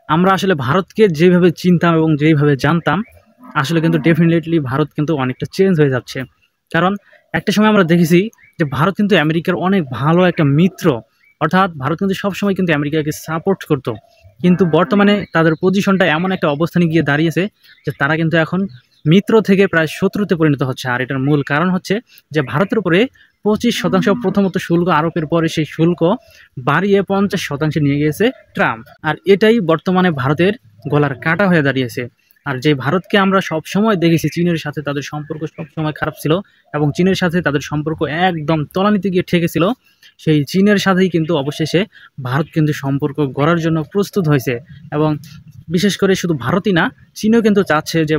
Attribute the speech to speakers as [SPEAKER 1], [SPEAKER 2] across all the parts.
[SPEAKER 1] আমরা আসলে ভারতকে যেভাবে চিনতাম এবং যেইভাবে জানতাম, আসলে কিন্তু ডেফিনেটলি ভারত কিন্তু অনেকটা চেঞ্জ হয়ে যাচ্ছে। কারণ একটা সময় আমরা দেখেছি যে ভারত কিন্তু আমেরিকার অনেক ভালো একটা মিত্র, অর্থাৎ ভারত কিন্তু সবসময় কিন্তু আমেরিকাকে সাপোর্ট করতো। কিন্তু বর্তমানে তাদের পজিশনটা এমন একটা অবস্থানে গিয়ে দাঁড়িয়েছে যে তারা কিন্তু এখন মিত্র থেকে প্রায় শত্রুতে পরিণত হচ্ছে। আর এটার মূল কারণ হচ্ছে যে ভারতের উপরে 25% প্রথমত শুল্ক আরোপের পরে সেই শুল্ক বাড়িয়ে 50% নিয়ে গিয়েছে ট্রাম্প। আর এটাই বর্তমানে ভারতের গলার কাঁটা হয়ে দাঁড়িয়েছে। আর যে ভারতকে আমরা সব সময় দেখেছি চীনের সাথে তাদের সম্পর্ক সব সময় খারাপ ছিল এবং চীনের সাথে তাদের সম্পর্ক একদম তলানিতে গিয়ে ঠেকেছিল, সেই চীনের সাথেই কিন্তু অবশেষে ভারত কিন্তু সম্পর্ক গড়ার জন্য প্রস্তুত হয়েছে। এবং বিশেষ করে শুধু ভারতই না, চীনও কিন্তু চাচ্ছে যে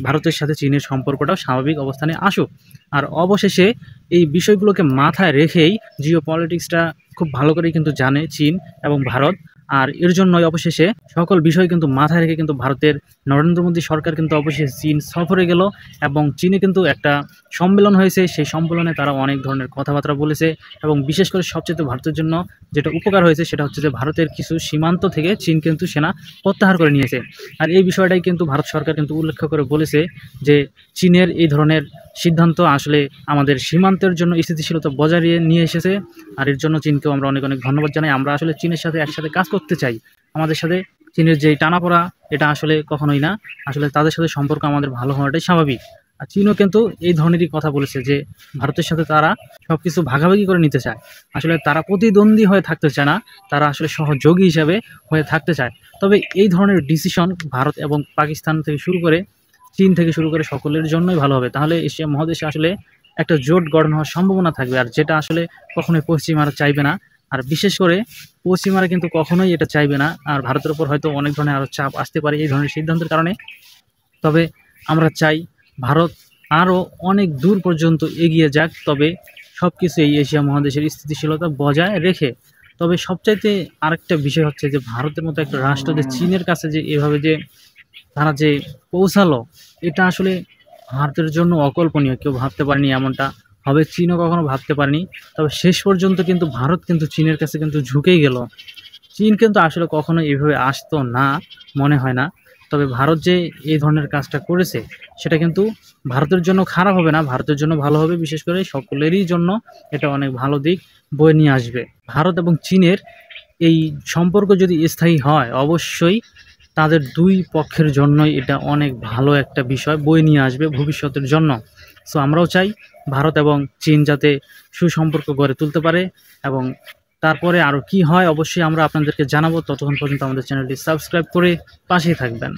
[SPEAKER 1] ভারতের সাথে চীনের সম্পর্কটাও স্বাভাবিক অবস্থানে আসুক। আর অবশেষে এই বিষয়গুলোকে মাথায় রেখেই জিও পলিটিক্সটা খুব ভালো করেই কিন্তু জানে চীন এবং ভারত। আর এর জন্যই অবশেষে সকল বিষয় কিন্তু মাথায় রেখে কিন্তু ভারতের নরেন্দ্র মোদী সরকার কিন্তু অবশেষে চীন সফরে গেল এবং চীনে কিন্তু একটা সম্মেলন হয়েছে। সেই সম্মেলনে তারা অনেক ধরনের কথাবার্তা বলেছে এবং বিশেষ করে সবচেয়ে ভারতের জন্য যেটা উপকার হয়েছে সেটা হচ্ছে যে ভারতের কিছু সীমান্ত থেকে চীন কিন্তু সেনা প্রত্যাহার করে নিয়েছে। আর এই বিষয়টাই কিন্তু ভারত সরকার কিন্তু উল্লেখ করে বলেছে যে চীনের এই ধরনের সিদ্ধান্ত আসলে আমাদের সীমান্তের জন্য স্থিতিশীলতা বজায় নিয়ে এসেছে। আর এর জন্য চীনকেও আমরা অনেক অনেক ধন্যবাদ জানাই। আমরা আসলে চীনের সাথে একসাথে কাজ করতে চাই। আমাদের সাথে চীনের যেই টানাপোড়া, এটা আসলে কখনোই না, আসলে তাদের সাথে সম্পর্ক আমাদের ভালো হওয়াটাই স্বাভাবিক। আর চীনও কিন্তু এই ধরনেরই কথা বলেছে যে ভারতের সাথে তারা সব কিছু ভাগাভাগি করে নিতে চায়। আসলে তারা প্রতিদ্বন্দ্বী হয়ে থাকতে চায় না, তারা আসলে সহযোগী হিসাবে হয়ে থাকতে চায়। তবে এই ধরনের ডিসিশন ভারত এবং পাকিস্তান থেকে শুরু করে চীন থেকে শুরু করে সকলের জন্যই ভালো হবে। তাহলে এশিয়া মহাদেশে আসলে একটা জোট গঠন হওয়ার সম্ভাবনা থাকবে, আর যেটা আসলে কখনোই পশ্চিমারা চাইবে না। আর বিশেষ করে পশ্চিমারা কিন্তু কখনোই এটা চাইবে না। আর ভারতের উপর হয়তো অনেক ধরনের আরও চাপ আসতে পারে এই ধরনের সিদ্ধান্তের কারণে। তবে আমরা চাই ভারত আরও অনেক দূর পর্যন্ত এগিয়ে যাক, তবে সব কিছু এই এশিয়া মহাদেশের স্থিতিশীলতা বজায় রেখে। তবে সবচাইতে আরেকটা বিষয় হচ্ছে যে ভারতের মতো একটা রাষ্ট্র যে চীনের কাছে যে এভাবে যে তারা যে পৌঁছালো, এটা আসলে ভারতের জন্য অকল্পনীয়। কেউ ভাবতে পারেনি এমনটা হবে, চীনও কখনো ভাবতে পারেনি। তবে শেষ পর্যন্ত কিন্তু ভারত কিন্তু চীনের কাছে কিন্তু ঝুঁকেই গেল। চীন কিন্তু আসলে কখনো এভাবে আসতো না, মনে হয় না। তবে ভারত যে এই ধরনের কাজটা করেছে সেটা কিন্তু ভারতের জন্য খারাপ হবে না, ভারতের জন্য ভালো হবে। বিশেষ করে সকলেরই জন্য এটা অনেক ভালো দিক বয়ে নিয়ে আসবে। ভারত এবং চীনের এই সম্পর্ক যদি স্থায়ী হয়, অবশ্যই তাদের দুই পক্ষের জন্যই এটা অনেক ভালো একটা বিষয় বয়ে নিয়ে আসবে ভবিষ্যতের জন্য। সো আমরাও চাই ভারত এবং চীন যাতে সুসম্পর্ক গড়ে তুলতে পারে। এবং তারপরে আরও কি হয় অবশ্যই আমরা আপনাদেরকে জানাবো। ততক্ষণ পর্যন্ত আমাদের চ্যানেলটি সাবস্ক্রাইব করে পাশেই থাকবেন।